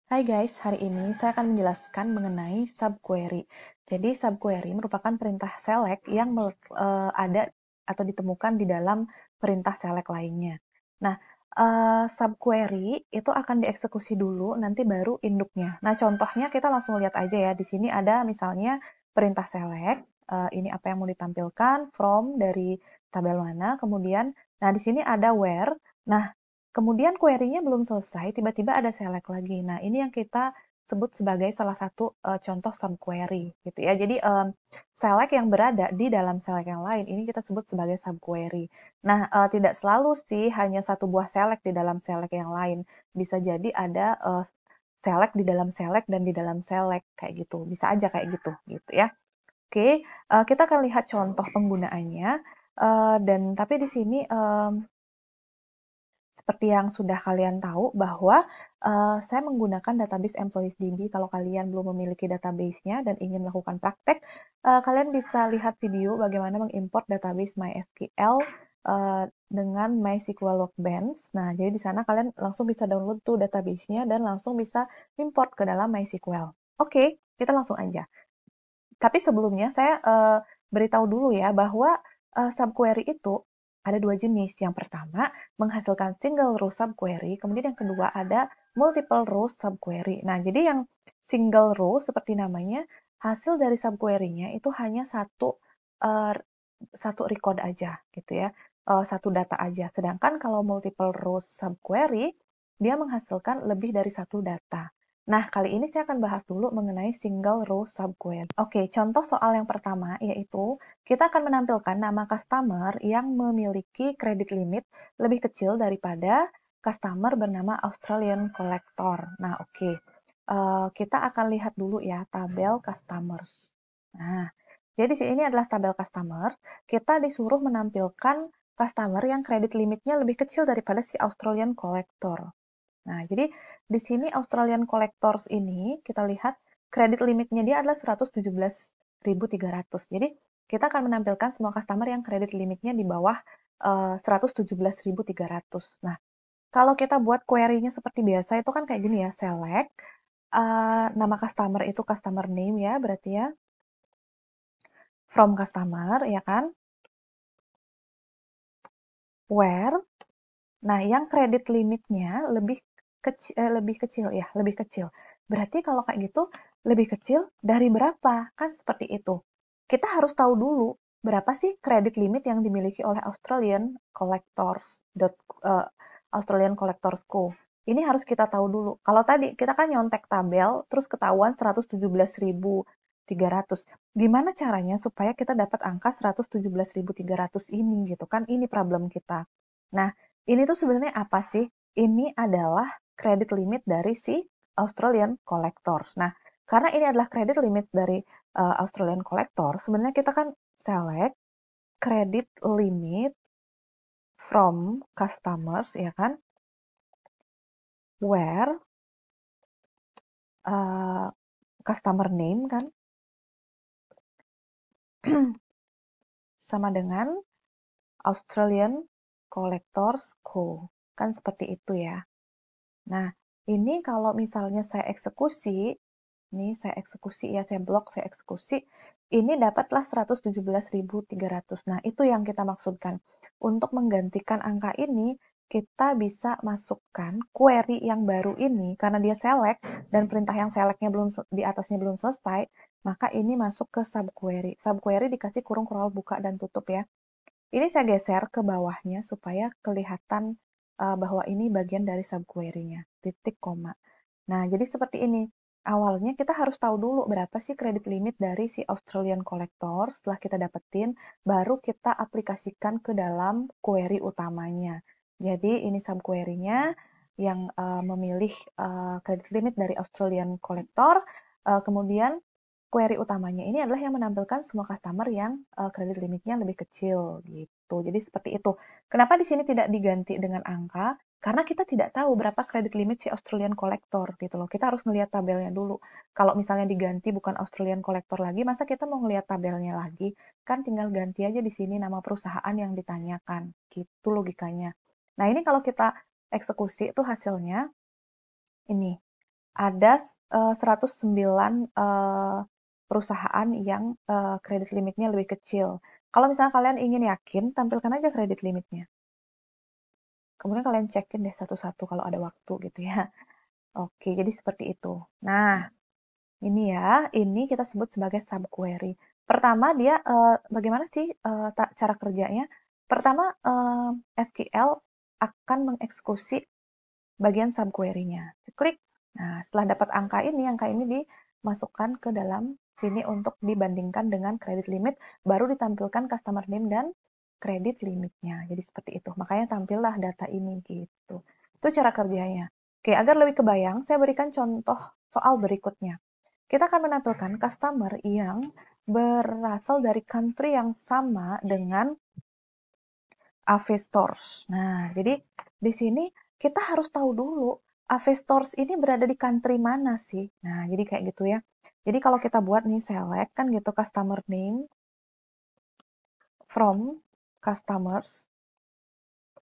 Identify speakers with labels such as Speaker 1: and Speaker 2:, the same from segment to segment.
Speaker 1: Hai guys, hari ini saya akan menjelaskan mengenai subquery. Jadi subquery merupakan perintah select yang ada atau ditemukan di dalam perintah select lainnya. Nah, subquery itu akan dieksekusi dulu, nanti baru induknya. Nah, contohnya kita langsung lihat aja ya. Di sini ada misalnya perintah select, ini apa yang mau ditampilkan, from dari tabel mana, kemudian, nah di sini ada where. Nah, kemudian query-nya belum selesai, tiba-tiba ada select lagi. Nah, ini yang kita sebut sebagai salah satu contoh subquery gitu ya. Jadi select yang berada di dalam select yang lain ini kita sebut sebagai subquery. Nah, tidak selalu sih hanya satu buah select di dalam select yang lain. Bisa jadi ada select di dalam select dan di dalam select kayak gitu. Bisa aja kayak gitu ya. Oke, kita akan lihat contoh penggunaannya. Dan tapi di sini seperti yang sudah kalian tahu bahwa saya menggunakan database Employees DB. Kalau kalian belum memiliki database-nya dan ingin melakukan praktek, kalian bisa lihat video bagaimana mengimport database MySQL dengan MySQL Workbench. Nah, jadi di sana kalian langsung bisa download tuh database-nya dan langsung bisa import ke dalam MySQL. Oke, kita langsung aja. Tapi sebelumnya saya beritahu dulu ya bahwa subquery itu ada dua jenis. Yang pertama menghasilkan single row subquery, kemudian yang kedua ada multiple row subquery. Nah, jadi yang single row seperti namanya, hasil dari subquery-nya itu hanya uh, satu record aja gitu ya, satu data aja. Sedangkan kalau multiple row subquery, dia menghasilkan lebih dari satu data. Nah, kali ini saya akan bahas dulu mengenai single row subquery. Oke, contoh soal yang pertama yaitu kita akan menampilkan nama customer yang memiliki credit limit lebih kecil daripada customer bernama Australian Collector. Nah, oke. Kita akan lihat dulu ya tabel customers. Nah, jadi di sini adalah tabel customers. Kita disuruh menampilkan customer yang credit limitnya lebih kecil daripada si Australian Collector. Nah, jadi di sini Australian Collectors ini kita lihat kredit limitnya dia adalah 117.300. Jadi kita akan menampilkan semua customer yang kredit limitnya di bawah 117.300. Nah, kalau kita buat query-nya seperti biasa itu kan kayak gini ya, select nama customer itu customer name ya, berarti ya from customer ya kan, where. Nah, yang kredit limitnya lebih kecil ya, lebih kecil. Berarti kalau kayak gitu, lebih kecil dari berapa? Kan seperti itu. Kita harus tahu dulu berapa sih kredit limit yang dimiliki oleh Australian Collectors Co. Ini harus kita tahu dulu. Kalau tadi kita kan nyontek tabel, terus ketahuan 117.300. Gimana caranya supaya kita dapat angka 117.300 ini gitu kan? Ini problem kita. Nah, ini tuh sebenarnya apa sih? Ini adalah credit limit dari si Australian Collectors. Nah, karena ini adalah credit limit dari Australian Collector, sebenarnya kita kan select credit limit from customers, ya kan? Where uh, customer name kan sama dengan Australian Collectors Co. Kan seperti itu ya. Nah, ini kalau misalnya saya eksekusi, ini saya eksekusi ya, saya blok, saya eksekusi, ini dapatlah 117.300. Nah, itu yang kita maksudkan. Untuk menggantikan angka ini, kita bisa masukkan query yang baru ini, karena dia select, dan perintah yang selectnya di atasnya belum selesai, maka ini masuk ke subquery. Subquery dikasih kurung curl buka dan tutup ya. Ini saya geser ke bawahnya supaya kelihatan bahwa ini bagian dari subquery-nya, titik koma. Nah, jadi seperti ini. Awalnya kita harus tahu dulu berapa sih kredit limit dari si Australian Collector. Setelah kita dapetin, baru kita aplikasikan ke dalam query utamanya. Jadi ini subquery-nya yang memilih kredit limit dari Australian Collector. Kemudian query utamanya ini adalah yang menampilkan semua customer yang kredit limitnya lebih kecil gitu. Jadi seperti itu. Kenapa di sini tidak diganti dengan angka? Karena kita tidak tahu berapa kredit limit si Australian Collector gitu loh. Kita harus melihat tabelnya dulu. Kalau misalnya diganti bukan Australian Collector lagi, masa kita mau ngelihat tabelnya lagi? Kan tinggal ganti aja di sini nama perusahaan yang ditanyakan. Gitu logikanya. Nah, ini kalau kita eksekusi itu hasilnya ini. ada 109 perusahaan yang kredit limitnya lebih kecil. Kalau misalnya kalian ingin yakin, tampilkan aja kredit limitnya. Kemudian kalian cekin deh satu-satu kalau ada waktu gitu ya. Oke, jadi seperti itu. Nah, ini ya, ini kita sebut sebagai subquery. Pertama dia bagaimana sih cara kerjanya? Pertama SQL akan mengeksekusi bagian subquery-nya. Klik. Nah, setelah dapat angka ini dimasukkan ke dalam sini untuk dibandingkan dengan credit limit, baru ditampilkan customer name dan credit limitnya. Jadi seperti itu. Makanya tampillah data ini gitu. Itu cara kerjanya. Oke, agar lebih kebayang, saya berikan contoh soal berikutnya. Kita akan menampilkan customer yang berasal dari country yang sama dengan AV Stores. Nah, jadi di sini kita harus tahu dulu AV Stores ini berada di country mana sih. Nah, jadi kayak gitu ya. Jadi kalau kita buat nih select kan gitu customer name from customers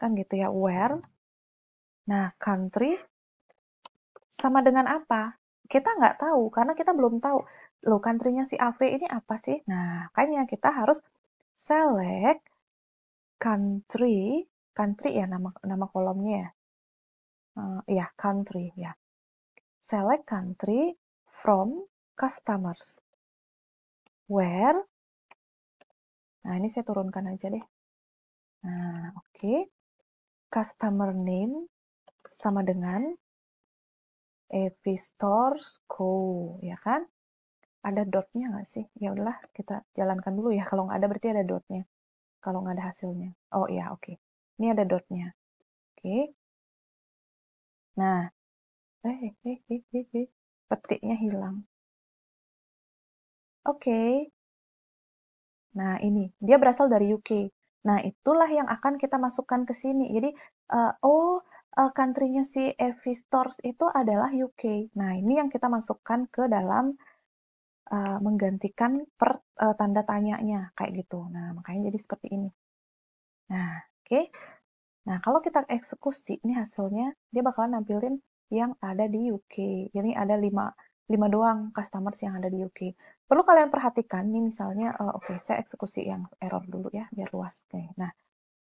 Speaker 1: kan gitu ya where. Nah, country sama dengan apa? Kita nggak tahu karena kita belum tahu loh country-nya si AV ini apa sih. Nah, makanya kita harus select country ya nama kolomnya ya. Ya, country ya. Select country from customers. Where? Nah, ini saya turunkan aja deh. Nah, oke. Customer name sama dengan AV Stores Co, ya kan? Ada dotnya nggak sih? Ya udahlah, kita jalankan dulu ya. Kalau nggak ada berarti ada dotnya. Kalau nggak ada hasilnya. Oh iya, oke. Ini ada dotnya. Oke. Nah, petiknya hilang. Oke. Nah, ini dia berasal dari UK. Nah, itulah yang akan kita masukkan ke sini. Jadi, country-nya si Evi Stores itu adalah UK. Nah, ini yang kita masukkan ke dalam menggantikan tanda tanyanya kayak gitu. Nah, makanya jadi seperti ini. Nah, oke. Nah, kalau kita eksekusi, ini hasilnya dia bakalan nampilin yang ada di UK. Jadi ada 5 doang customers yang ada di UK. Perlu kalian perhatikan nih misalnya, oke, saya eksekusi yang error dulu ya, biar luas. Oke. Nah,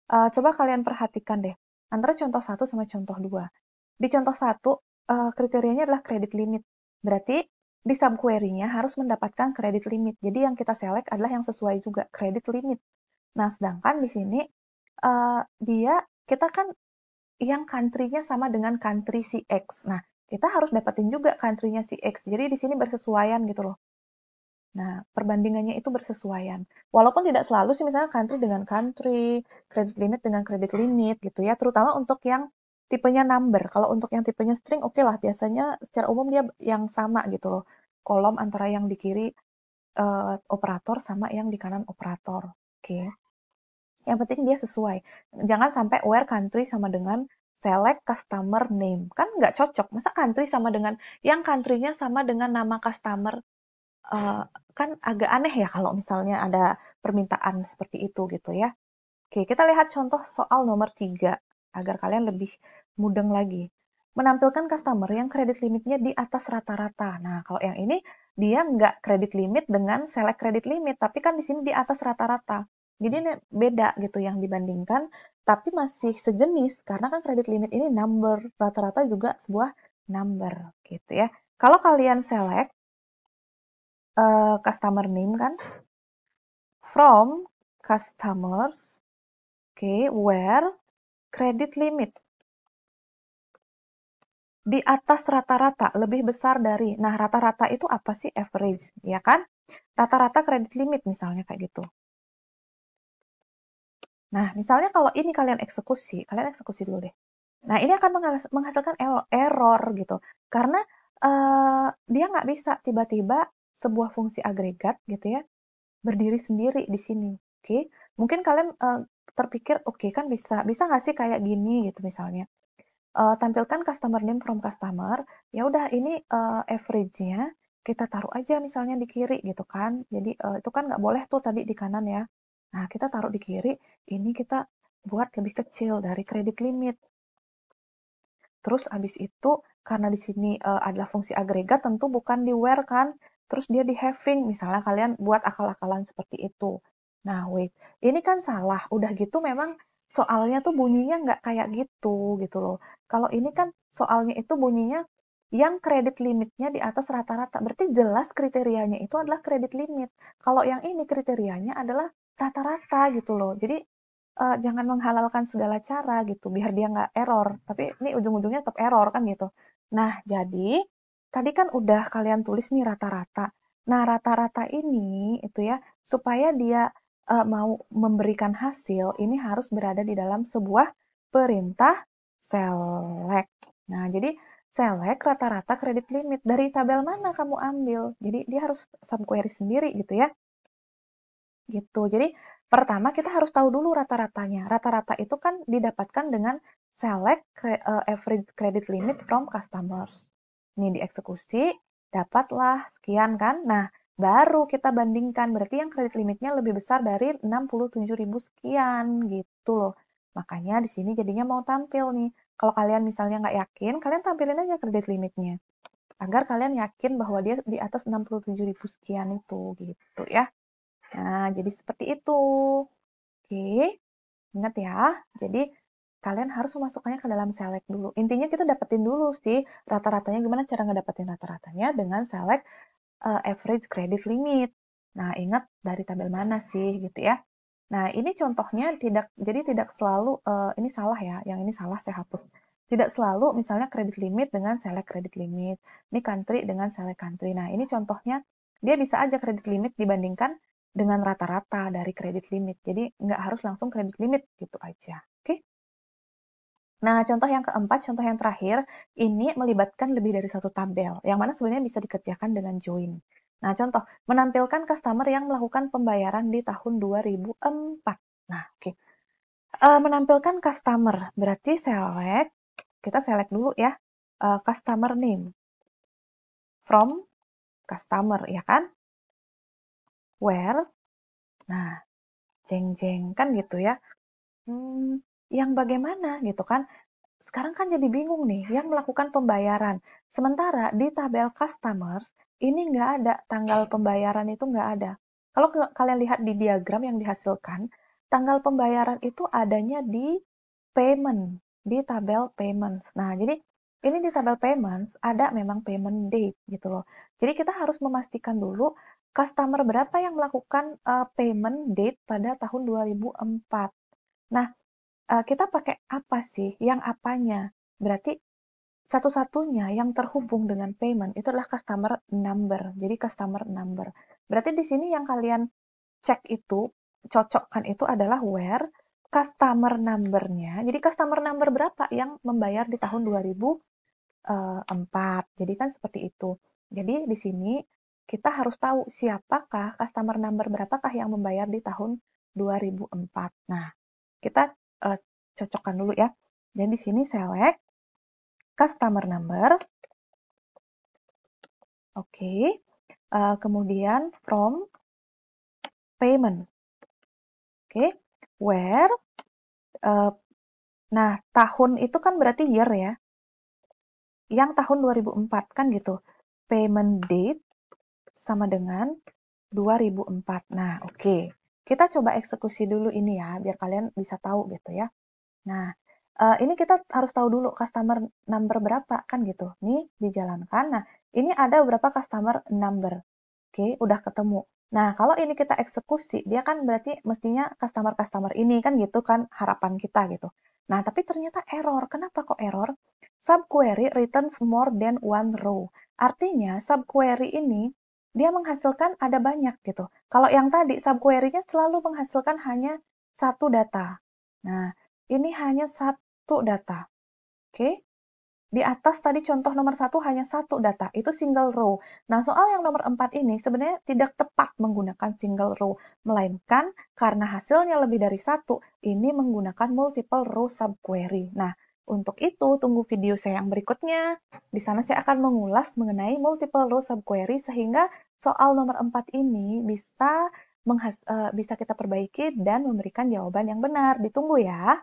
Speaker 1: coba kalian perhatikan deh, antara contoh 1 sama contoh 2. Di contoh 1, kriterianya adalah credit limit. Berarti di subquery-nya harus mendapatkan credit limit. Jadi yang kita select adalah yang sesuai juga, credit limit. Nah, sedangkan di sini kita kan yang country-nya sama dengan country si X. Nah, kita harus dapetin juga country-nya si X. Jadi di sini bersesuaian gitu loh. Nah, perbandingannya itu bersesuaian. Walaupun tidak selalu sih misalnya country dengan country, credit limit dengan credit limit gitu ya. Terutama untuk yang tipenya number. Kalau untuk yang tipenya string, oke lah. Biasanya secara umum dia yang sama gitu loh. Kolom antara yang di kiri operator sama yang di kanan operator. Oke. Yang penting dia sesuai. Jangan sampai where country sama dengan select customer name. Kan nggak cocok. Masa country sama dengan, yang country-nya sama dengan nama customer. Kan agak aneh ya kalau misalnya ada permintaan seperti itu gitu ya. Oke, kita lihat contoh soal nomor 3. Agar kalian lebih mudeng lagi. Menampilkan customer yang kredit limitnya di atas rata-rata. Nah, kalau yang ini dia nggak kredit limit dengan select kredit limit, tapi kan di sini di atas rata-rata. Jadi ini beda gitu yang dibandingkan, tapi masih sejenis karena kan kredit limit ini number, rata-rata juga sebuah number gitu ya. Kalau kalian select customer name kan from customers, oke, where credit limit di atas rata-rata lebih besar dari. Nah, rata-rata itu apa sih? Average, ya kan? Rata-rata kredit limit misalnya kayak gitu. Nah, misalnya kalau ini kalian eksekusi dulu deh. Nah, ini akan menghasilkan error gitu. Karena dia nggak bisa tiba-tiba sebuah fungsi agregat gitu ya, berdiri sendiri di sini. Oke, mungkin kalian terpikir, oke kan bisa nggak sih kayak gini gitu misalnya. Tampilkan customer name from customer, ya udah ini average-nya kita taruh aja misalnya di kiri gitu kan. Jadi itu kan nggak boleh tuh tadi di kanan ya. Nah, kita taruh di kiri, ini kita buat lebih kecil dari credit limit. Terus abis itu karena di sini adalah fungsi agregat, tentu bukan di where kan, terus dia di having, misalnya kalian buat akal-akalan seperti itu. Nah, wait, ini kan salah, udah gitu memang soalnya tuh bunyinya nggak kayak gitu loh. Kalau ini kan soalnya itu bunyinya yang kredit limitnya di atas rata-rata, berarti jelas kriterianya itu adalah kredit limit. Kalau yang ini kriterianya adalah rata-rata gitu loh. Jadi jangan menghalalkan segala cara gitu, biar dia nggak error. Tapi ini ujung-ujungnya tetap error kan gitu. Nah, jadi tadi kan udah kalian tulis nih rata-rata. Nah, rata-rata ini itu ya, supaya dia mau memberikan hasil, ini harus berada di dalam sebuah perintah select. Nah, jadi select rata-rata kredit limit. Dari tabel mana kamu ambil? Jadi dia harus subquery sendiri gitu ya. Gitu. Jadi pertama kita harus tahu dulu rata-ratanya. Rata-rata itu kan didapatkan dengan select average credit limit from customers. Ini dieksekusi, dapatlah sekian kan. Nah, baru kita bandingkan. Berarti yang kredit limitnya lebih besar dari 67.000 sekian gitu loh. Makanya di sini jadinya mau tampil nih. Kalau kalian misalnya nggak yakin, kalian tampilin aja kredit limitnya. Agar kalian yakin bahwa dia di atas 67.000 sekian itu gitu ya. Nah, jadi seperti itu. Oke, ingat ya. Jadi, kalian harus memasukkannya ke dalam select dulu. Intinya kita dapetin dulu sih rata-ratanya. Gimana cara ngedapetin rata-ratanya? Dengan select average credit limit. Nah, ingat dari tabel mana sih gitu ya. Nah, ini contohnya tidak selalu, ini salah ya, yang ini salah saya hapus. Tidak selalu misalnya credit limit dengan select credit limit. Ini country dengan select country. Nah, ini contohnya dia bisa aja credit limit dibandingkan dengan rata-rata dari credit limit. Jadi, nggak harus langsung credit limit gitu aja. Oke? Nah, contoh yang keempat, contoh yang terakhir, ini melibatkan lebih dari satu tabel, yang mana sebenarnya bisa dikerjakan dengan join. Nah, contoh, menampilkan customer yang melakukan pembayaran di tahun 2004. Nah, oke. Menampilkan customer, berarti kita select dulu ya, customer name. From customer, ya kan? Where, nah, jeng-jeng, kan gitu ya. Yang bagaimana gitu kan? Sekarang kan jadi bingung nih, yang melakukan pembayaran. Sementara di tabel customers, ini nggak ada, tanggal pembayaran itu nggak ada. Kalau kalian lihat di diagram yang dihasilkan, tanggal pembayaran itu adanya di payment, di tabel payments. Nah, jadi ini di tabel payments ada memang payment date gitu loh. Jadi kita harus memastikan dulu customer berapa yang melakukan payment date pada tahun 2004. Nah, kita pakai apa sih? Yang apanya? Berarti satu-satunya yang terhubung dengan payment itu adalah customer number. Jadi customer number. Berarti di sini yang kalian cek itu, cocokkan itu adalah where customer number-nya. Jadi customer number berapa yang membayar di tahun 2004. Jadi kan seperti itu. Jadi di sini kita harus tahu siapakah customer number berapakah yang membayar di tahun 2004. Nah, kita cocokkan dulu ya. Jadi di sini select customer number. Oke. Kemudian from payment. Oke. Where. Nah, tahun itu kan berarti year ya. Yang tahun 2004 kan gitu. Payment date sama dengan 2004. Nah, oke. Kita coba eksekusi dulu ini ya, biar kalian bisa tahu gitu ya. Nah, ini kita harus tahu dulu customer number berapa kan gitu. Nih dijalankan. Nah, ini ada beberapa customer number. Oke, udah ketemu. Nah, kalau ini kita eksekusi, dia kan berarti mestinya customer-customer ini kan gitu kan harapan kita gitu. Nah, tapi ternyata error. Kenapa kok error? Subquery returns more than one row. Artinya subquery ini dia menghasilkan ada banyak gitu. Kalau yang tadi subquery-nya selalu menghasilkan hanya satu data. Nah, ini hanya satu data. Oke. Di atas tadi contoh nomor 1 hanya satu data, itu single row. Nah, soal yang nomor 4 ini sebenarnya tidak tepat menggunakan single row, melainkan karena hasilnya lebih dari satu, ini menggunakan multiple row subquery. Nah, untuk itu tunggu video saya yang berikutnya. Di sana saya akan mengulas mengenai multiple row subquery sehingga soal nomor 4 ini bisa kita perbaiki dan memberikan jawaban yang benar. Ditunggu ya.